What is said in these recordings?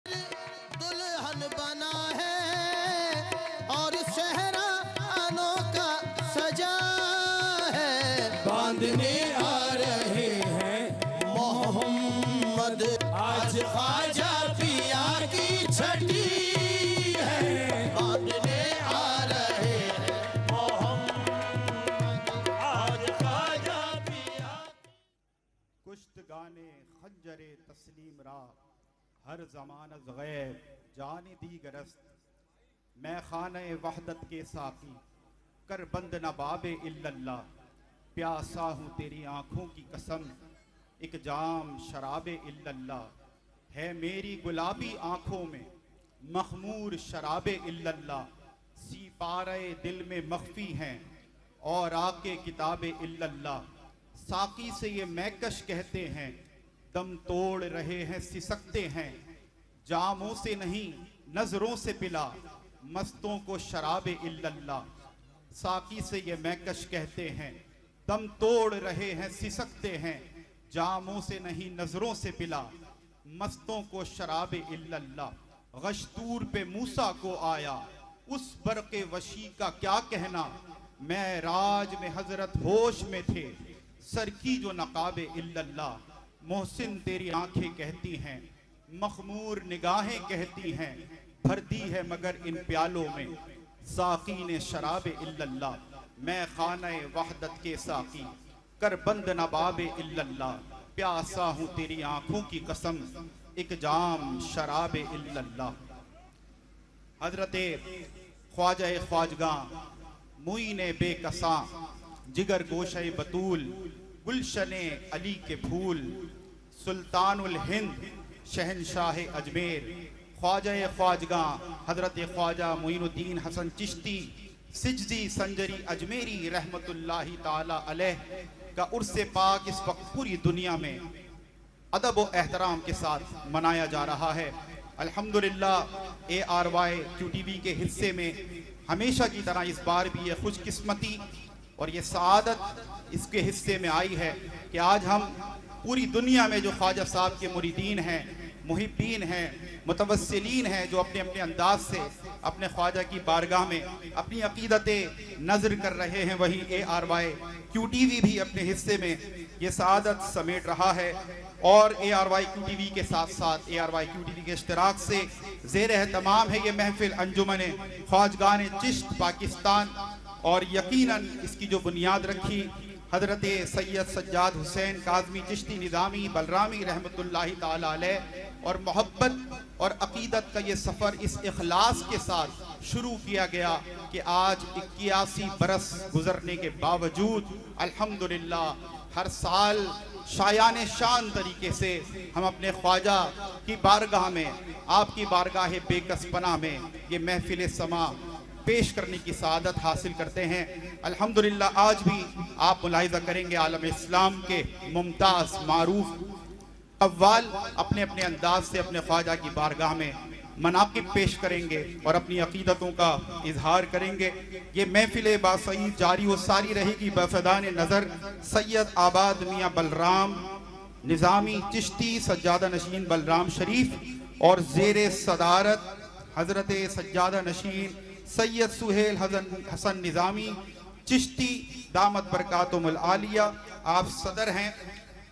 दुल्हन बना है और सेहरा अनोखा सजा है। बांधने आ रहे हैं मोहम्मद, आज ख्वाजा पिया की छठी है। बांधने आ रहे हैं मोहम्मद, आज ख्वाजा पिया। कुश्त गाने खंजरे तस्लीम रा, हर ज़मानत गैब जाने दी गरस्त। मैं खाने वहदत के साकी, कर बंद न बाबे इल्लल्लाह। प्यासा हूँ तेरी आँखों की कसम, एक जाम शराबे इल्लल्लाह। है मेरी गुलाबी आँखों में मखमूर शराबे इल्लल्लाह। सी पारे दिल में मख्फी हैं और आके किताबे इल्लल्लाह। साकी से ये मैकश कहते हैं, दम तोड़ रहे हैं सिसकते हैं। जामों से नहीं नजरों से पिला, मस्तों को शराबे इल्लल्लाह। साकी से ये मैकश कहते हैं, दम तोड़ रहे हैं सिसकते हैं। जामों से नहीं नजरों से पिला, मस्तों को शराबे इल्लल्लाह। गश्तूर पे मूसा को आया, उस बरक़े वशी का क्या कहना। मैं राज में हजरत होश में थे, सर की जो नकाबे इल्लल्लाह। मोहसिन तेरी आंखें कहती हैं, मखमूर निगाहें कहती हैं। भर दी है मगर इन प्यालों में साकी ने शराबे इल्लल्लाह। मैं खाने वहदत के साकी, कर बंद नबाबे इल्लल्लाह। प्यासा हूँ तेरी आंखों की कसम, एक जाम शराबे इल्लल्लाह। हजरते ख्वाजा ख्वाजगा मुईने बेकसा, जिगर गोशे बतूल, गुलशने अली के फूल। सुल्तानुल हिंद शहनशाह अजमेर, ख्वाजा ख्वाजगा हजरत ख्वाजा मुईनुद्दीन हसन चिश्ती सिजदी संजरी अजमेरी रहमतुल्लाहि ताला अलैह का उर्से पाक इस वक्त पूरी दुनिया में अदब व एहतराम के साथ मनाया जा रहा है। अल्हम्दुलिल्लाह ARY QTV के हिस्से में हमेशा की तरह इस बार भी ये खुशकिस्मती और ये सआदत इसके हिस्से में आई है कि आज हम पूरी दुनिया में जो ख्वाजा साहब के मुरीदीन हैं, मुहिब्बीन हैं, मुतवस्सिलीन हैं, जो अपने अपने अंदाज से अपने ख्वाजा की बारगाह में अपनी अकीदतें नज़र कर रहे हैं, वहीं ARY QTV भी अपने हिस्से में ये सआदत समेट रहा है। और ARY QTV के साथ साथ ARY QTV के इश्तराक से ज़ेर एहतमाम है ये महफिल अंजुमन ख्वाजगान चिश्त पाकिस्तान। और यकीनन इसकी जो बुनियाद रखी हजरत सैयद सज्जाद हुसैन काज़मी चिश्ती निज़ामी बलरामी रहमतुल्लाहि ताला अलैह। और मोहब्बत और अकीदत का ये सफ़र इस इखलास के साथ शुरू किया गया कि आज 81 बरस गुजरने के बावजूद अल्हम्दुलिल्लाह हर साल शायान शान तरीके से हम अपने ख्वाजा की बारगाह में, आपकी बारगाह बेकसपना में ये महफिल समा पेश करने की सआदत हासिल करते हैं। अल्हम्दुलिल्लाह आज भी आप मुलाहिज़ा करेंगे आलम इस्लाम के मुमताज़ मारूफ अव्वाल अपने अपने अंदाज से अपने ख्वाजा की बारगाह में मनाकिब पेश करेंगे और अपनी अकीदतों का इजहार करेंगे। ये महफिल बासईद जारी व सारी रहेगी बफदान नज़र सैयद आबाद मियाँ बलराम निज़ामी चिश्ती सज्जादा नशीन बलराम शरीफ और ज़ेर सदारत हजरत सज्जादा नशीन सैयद सुहेल हसन निज़ामी चिश्ती दामत बरकातुहुल आलिया। आप सदर हैं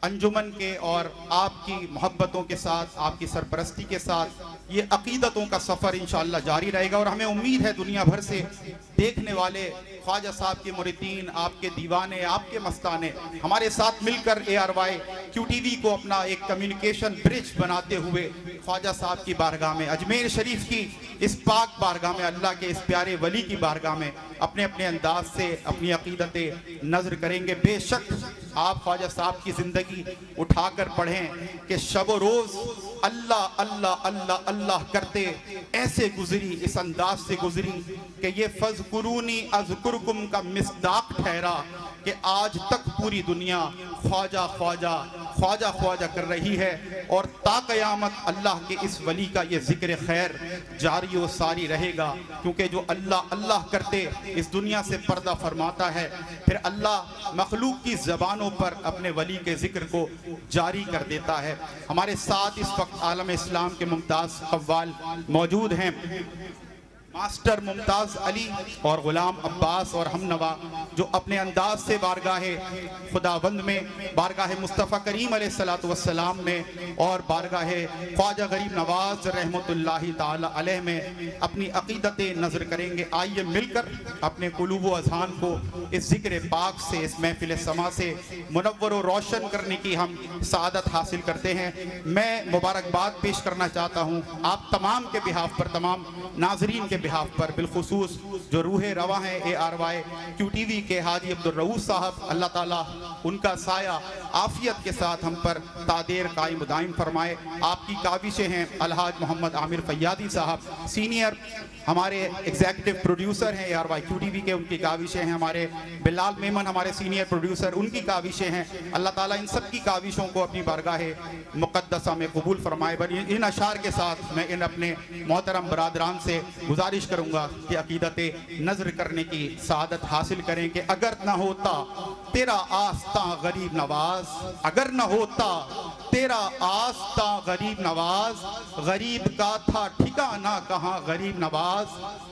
अंजुमन के और आपकी मोहब्बतों के साथ, आपकी सरपरस्ती के साथ ये अकीदतों का सफ़र इंशाअल्लाह जारी रहेगा। और हमें उम्मीद है दुनिया भर से देखने वाले ख्वाजा साहब के मुरीदीन, आपके दीवाने, आपके मस्ताने हमारे साथ मिलकर ARY QTV को अपना एक कम्युनिकेशन ब्रिज बनाते हुए ख्वाजा साहब की बारगाह में, अजमेर शरीफ की इस पाक बारगाह में, अल्लाह के इस प्यारे वली की बारगाह में अपने अपने अंदाज से अपनी अकीदतें नज़र करेंगे। बेशक आप ख्वाजा साहब की ज़िंदगी उठाकर पढ़ें कि शब रोज़ अल्लाह अल्लाह अल्लाह अल्लाह करते ऐसे गुजरी, इस अंदाज से गुजरी कि ये फज़कुरूनी अज़कुरकुम का मिस्दाक ठहरा कि आज तक पूरी दुनिया ख्वाजा ख्वाजा ख्वाजा ख्वाजा कर रही है और ताक़यामत अल्लाह के इस वली का ये जिक्र खैर जारी व सारी रहेगा, क्योंकि जो अल्लाह अल्लाह करते इस दुनिया से पर्दा फरमाता है, फिर अल्लाह मखलूक की ज़बानों पर अपने वली के जिक्र को जारी कर देता है। हमारे साथ इस वक्त आलम इस्लाम के मुमताज़ कव्वाल मौजूद हैं, मास्टर मुमताज़ अली और ग़ुलाम अब्बास और हमनवा, जो अपने अंदाज से बारगाहे खुदाबंद में, बारगाहे मुस्तफ़ा करीम अलैहिस्सलातु वस्सलाम में और बारगाहे ख्वाजा गरीब नवाज रहमतुल्लाहि ताला अलैह में अपनी अक़ीदत नज़र करेंगे। आइए मिलकर अपने क़ुलूब व अज़हान को इस ज़िक्र पाक से, इस महफ़िल समा से मुनव्वर व रोशन करने की हम सआदत हासिल करते हैं। मैं मुबारकबाद पेश करना चाहता हूँ आप तमाम के बिहाफ पर, तमाम नाज़रीन के बिहाफ पर, बिलखुसूस जो रूहे रवा हैं ARY QTV के हाजी अब्दुल रऊफ साहब, अल्लाह ताला उनका साया आफियत के साथ हम पर तादेर कायम दायम फरमाए। आपकी काविशें हैं अलहाज मोहम्मद आमिर फैयादी साहब, सीनियर हमारे एग्जीक्यूटिव प्रोड्यूसर हैं ARY QTV के, उनकी काविशें हैं। हमारे बिलाल मेमन हमारे सीनियर प्रोड्यूसर, उनकी काविशें हैं। अल्लाह ताला इन सब की काविशों को अपनी बारगाहे मुक़द्दसा में कबूल फरमाए। इन अशार के साथ मैं इन अपने मोहतरम बरादरान से गुजारिश करूँगा कि अक़ीदत नज़र करने की सआदत हासिल करें कि अगर न होता तेरा आस्ता गरीब नवाज, अगर न होता तेरा आस्ता गरीब नवाज, गरीब का था ठिकाना कहाँ गरीब नवाज,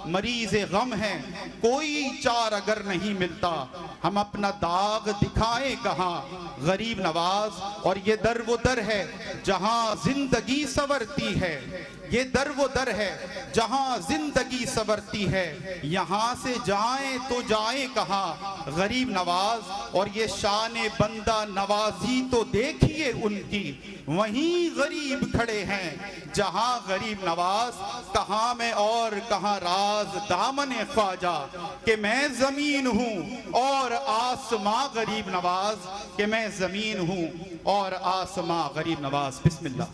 मरीज़ गम है कोई चार अगर नहीं मिलता, हम अपना दाग दिखाए कहाँ गरीब नवाज। और ये दर वो दर है जहाँ जिंदगी संवरती है, ये दर वो दर है जहाँ जिंदगी संवरती है, यहाँ से जाएं तो जाएं कहाँ गरीब नवाज। और ये शान बंदा नवाजी तो देखिए उनकी, वहीं गरीब खड़े हैं जहाँ गरीब नवाज। कहाँ मैं और कहाँ राज दामन ख्वाजा, कि मैं जमीन हूँ और आसमां गरीब नवाज, कि मैं जमीन हूँ और आसमां गरीब नवाज। बिस्मिल्लाह।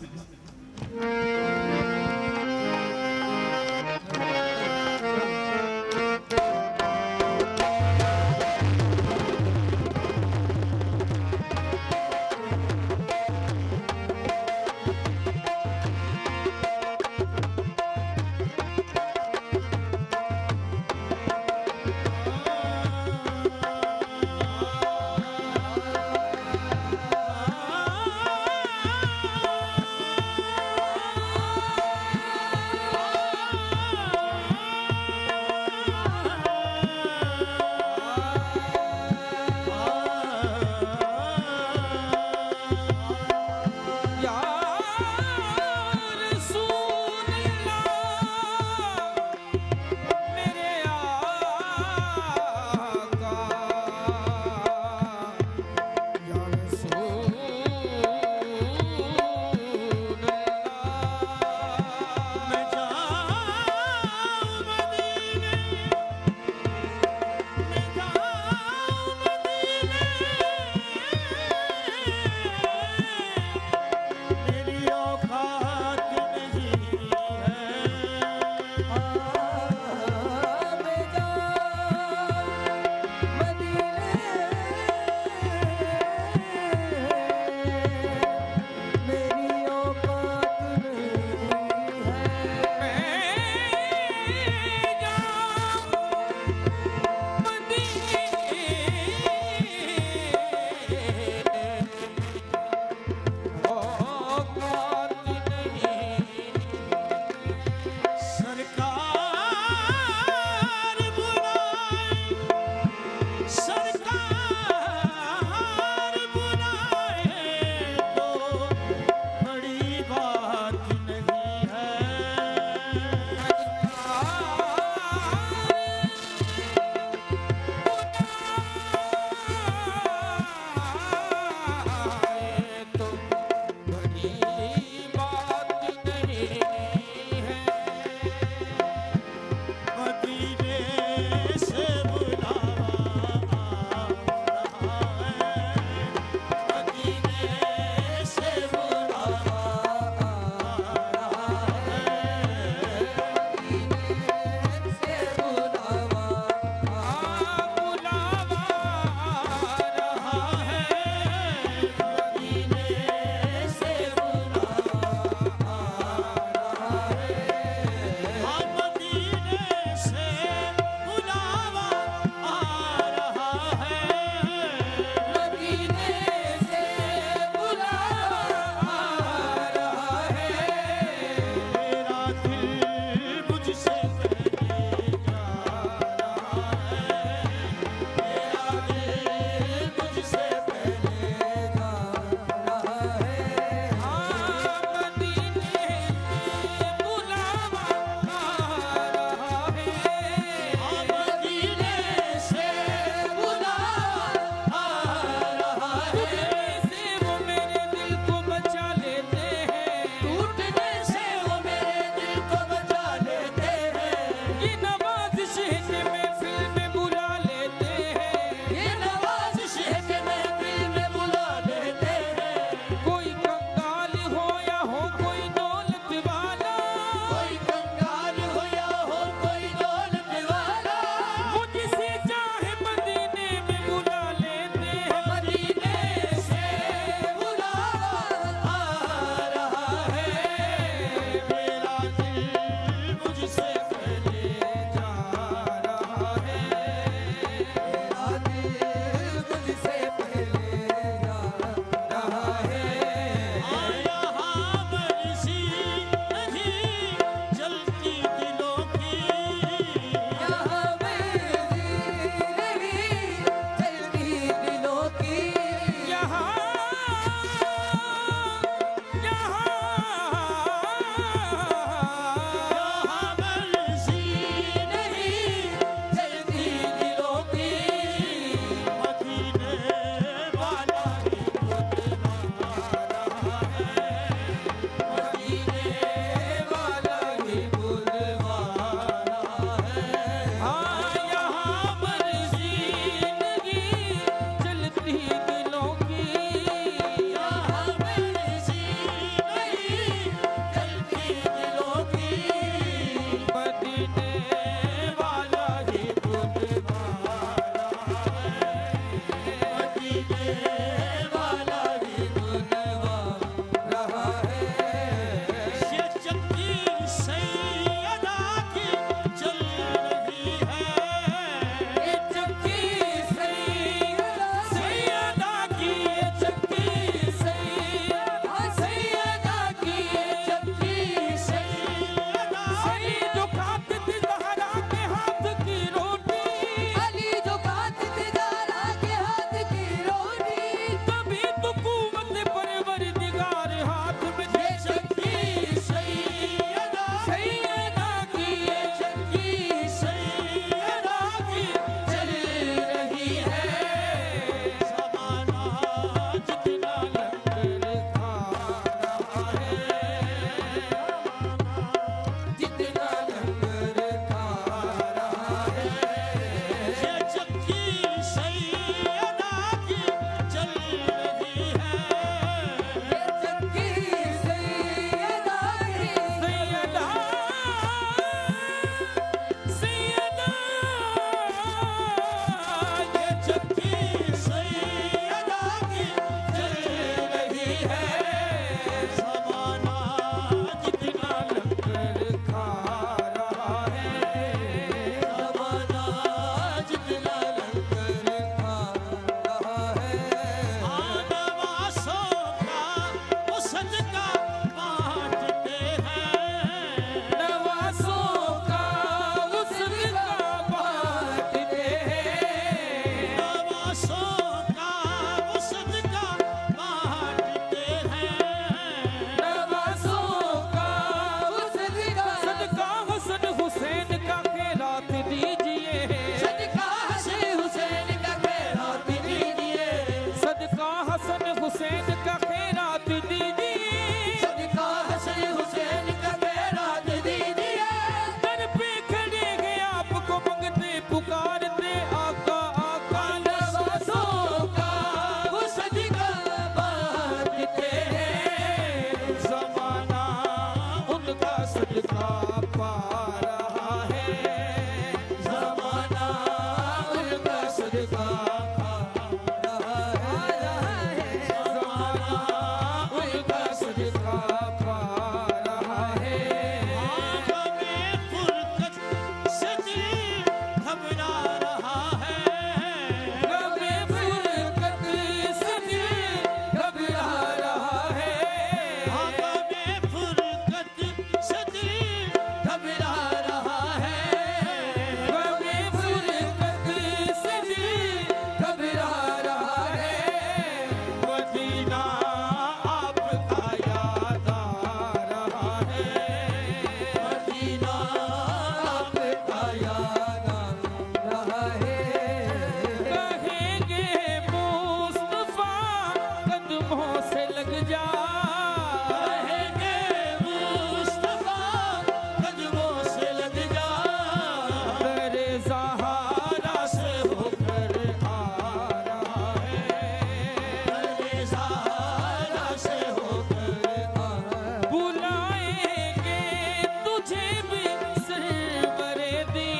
तुझे भी सरवरे दी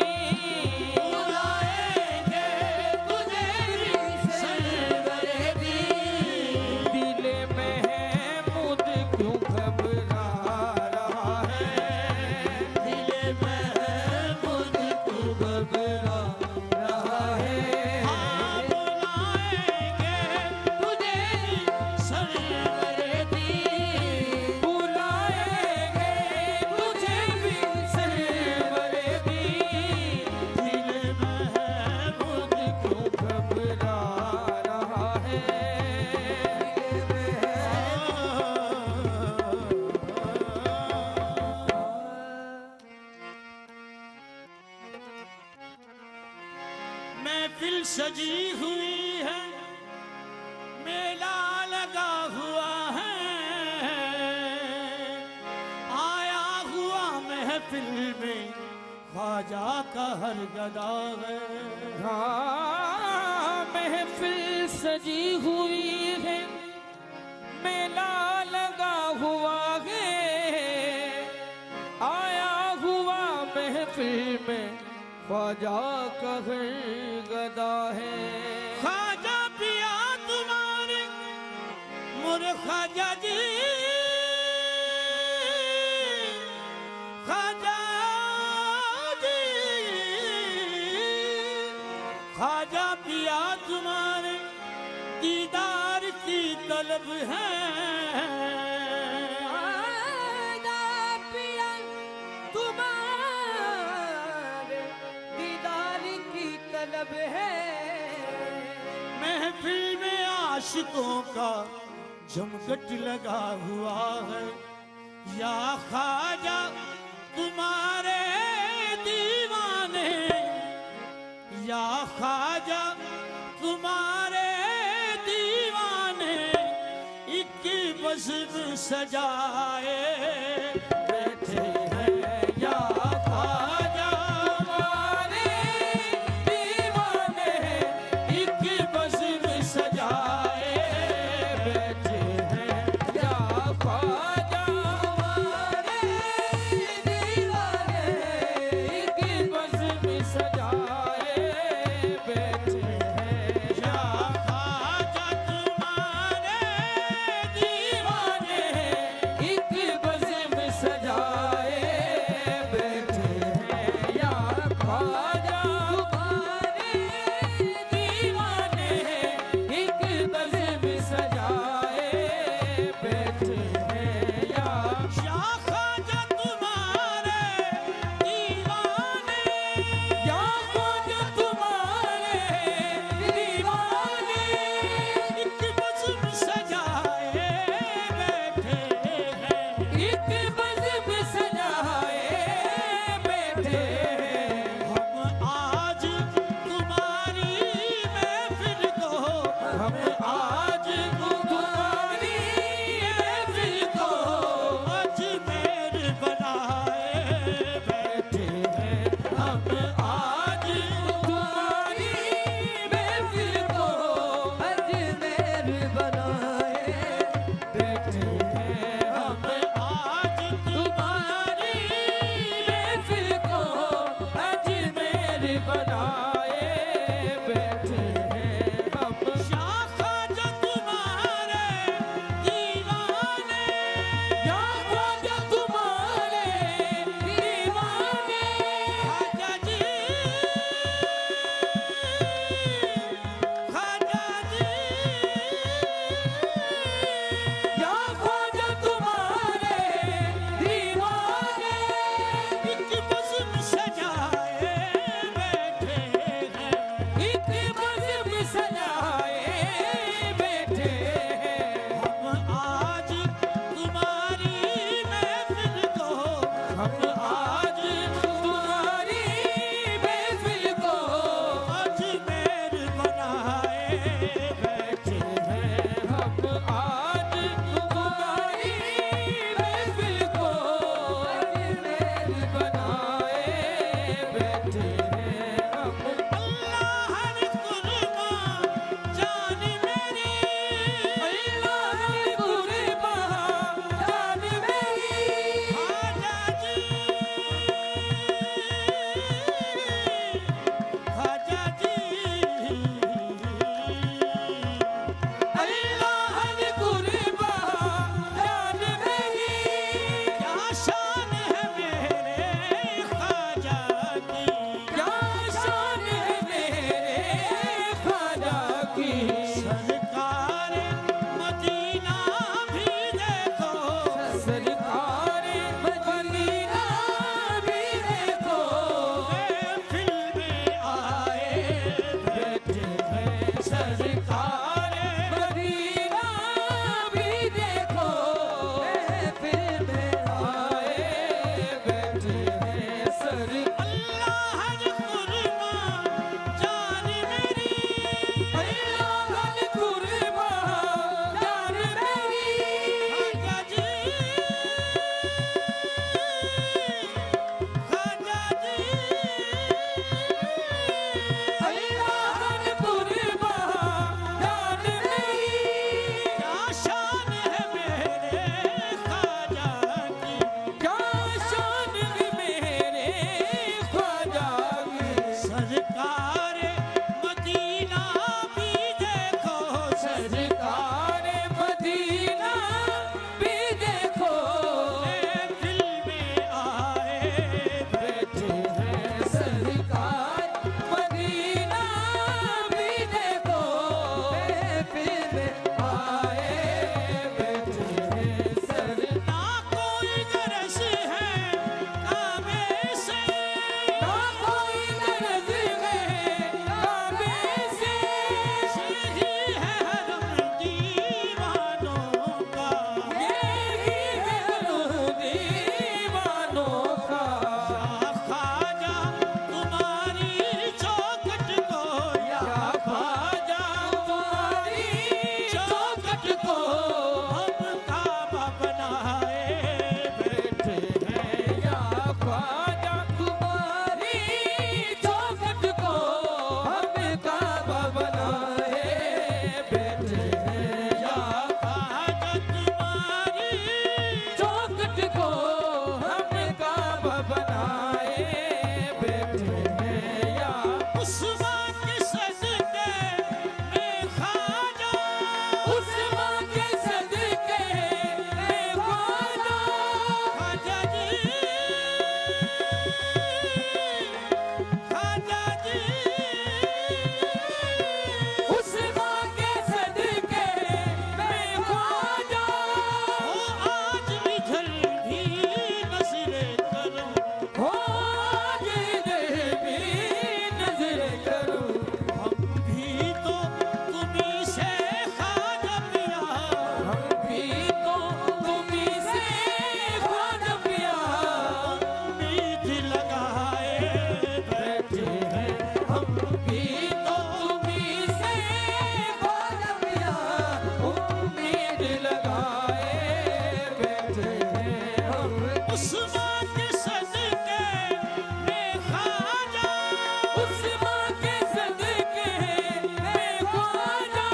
बुलाएंगे तुझे भी सरवरे दी दिल महमूद क्यों घबरा रहा है दिल महमूद क्यों घबरा रहा है हाँ बुलाएंगे तुझे भी सरवरे दी बुलाएंगे तुझे भी सरवरे दी दिल महमूद क्यों घबरा रहा है महफिल सजी हुई है मेला लगा हुआ है आया हुआ महफिल में ख्वाजा का हर गदा है हाँ महफिल सजी हुई है मेला लगा हुआ है आया हुआ महफिल में ख्वाजा का हर गदा है ख्वाजा पिया तुम्हारे मोरे ख्वाजा जी ख्वाजा जी ख्वाजा पिया तुम्हारे दीदार की तलब है पिया तुम्हारे दीदार की तलब है महफिल में आशिकों का जमघट लगा हुआ है या ख्वाजा तुम्हारे दीवाने या ख्वाजा तुम्हारे दीवाने एक बज़्म सजाए बैठे हैं या ख्वाजा तुम्हारे दीवाने एक बज़्म सजाए बैठे हैं या ख्वाजा तुम्हारे दीवाने एक बज़्म सजाए बैठे हैं या ख्वाजा तुम्हारे दीवाने एक बज़्म सजाए बैठे हैं या ख्वाजा तुम्हारे दीवाने एक बज़्म सजाए बैठे हैं या या ख्वाजा तुम्हारे दीवाने या ख्वाजा तुम्हारे दीवाने एक बज़्म सजाए बैठे हैं एक बज़्म सजाए बैठे हैं हम आज तुम्हारी महफिल को हम आज तुम्हारी महफिल को अजमेर बनाए बैठे हैं हम आज तुम्हारी महफिल को अजमेर बनाए बैठे हैं हम आज तुम्हारी महफिल को अजमेर बनाए बैठे हैं हम या ख्वाजा तुम्हारे दीवाने या ख्वाजा तुम्हारे दीवाने ख्वाजा जी ख्वाजा जी या ख्वाजा तुम्हारे दीवाने एक बज़्म सजाए बैठे हैं एक बज़्म सजाए बैठे हैं हम आज तुम्हारी महफिल को हम आज तुम्हारी महफिल को अजमेर बनाए बैठे हैं हम आज तुम्हारी महफिल को अजमेर बनाए बैठे हैं हम अल्लाह ने कुर्बान जान मेरी अल्लाह कुर्बान जान मेरी ख्वाजा जी बनाए बैठे हैं या उस्मान के सदके में ख्वाजा, उस्मान के सदके में ख्वाजा, ख्वाजा जी, ख्वाजा जी, उस्मान के सदके में ख्वाजा, हो आज इधर भी नजरे करो, हो आज इधर भी नजर करो, हम भी तो तुम्हीं से ख्वाजा पिया, हम भी तो तुम्हीं से ख्वाजा पिया उम्मीद लगाए बैठे हैं, हम भी तो तुम्हीं से ख्वाजा पिया उम्मीद लगाए बैठे हैं हम उस्मान के सदके में ख्वाजा, उस्मान के सदके में ख्वाजा,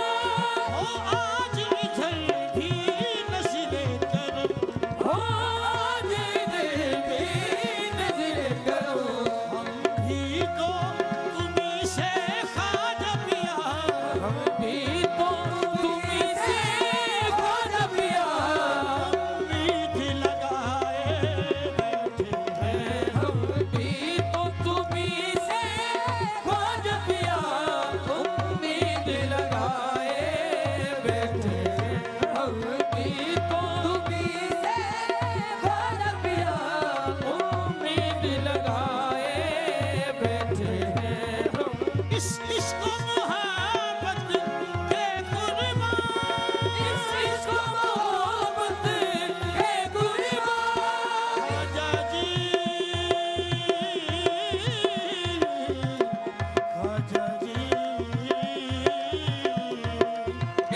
हो आज इधर भी नजरे करो, हो आज इधर भी नजर करो, हम भी तो तुम्हीं से ख्वाजा पिया, हम भी तो तुम्हीं से ख्वाजा पिया उम्मीद लगाए बैठे हैं, हम भी तो तुम्हीं से ख्वाजा पिया उम्मीद लगाए बैठे हैं, हम भी तो तुम्हीं से ख्वाजा पिया उम्मीद लगाए बैठे हैं हम इस इश्क मोहब्बत के कुर्बान, इस इश्क मोहब्बत के कुर्बान ख्वाजा जी, ख्वाजा जी,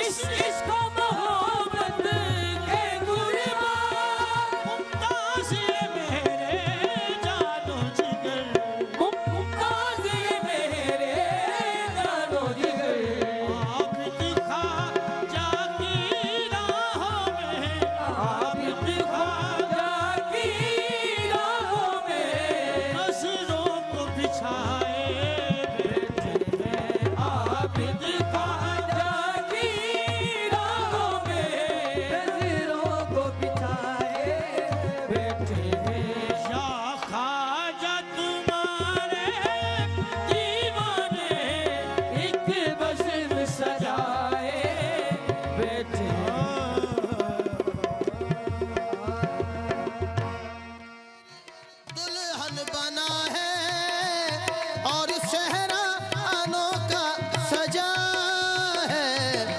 इस इश्क मोहब्बत के कुर्बान मुमताज़ ये मेरे जानो जिगर, मुमताज़ ये मेरे जानो जिगर आबिद ख्वाजा की राहों में, आबिद ख्वाजा की राहों में नज़रों को बिछाए बैठे हैं, आबिद ख्वाजा की राहों में नज़रों को बिछाए बैठे हैं या ख्वाजा तुम्हारे दीवाने एक बज़म सजाए बैठे दुल्हन बना है और सेहरा अनोखा सजा है,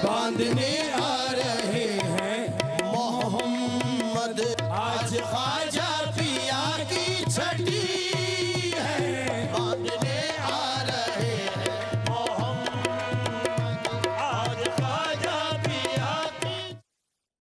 बांधने आ रहे हैं मोहम्मद आज ख्वाजा पिया की छठी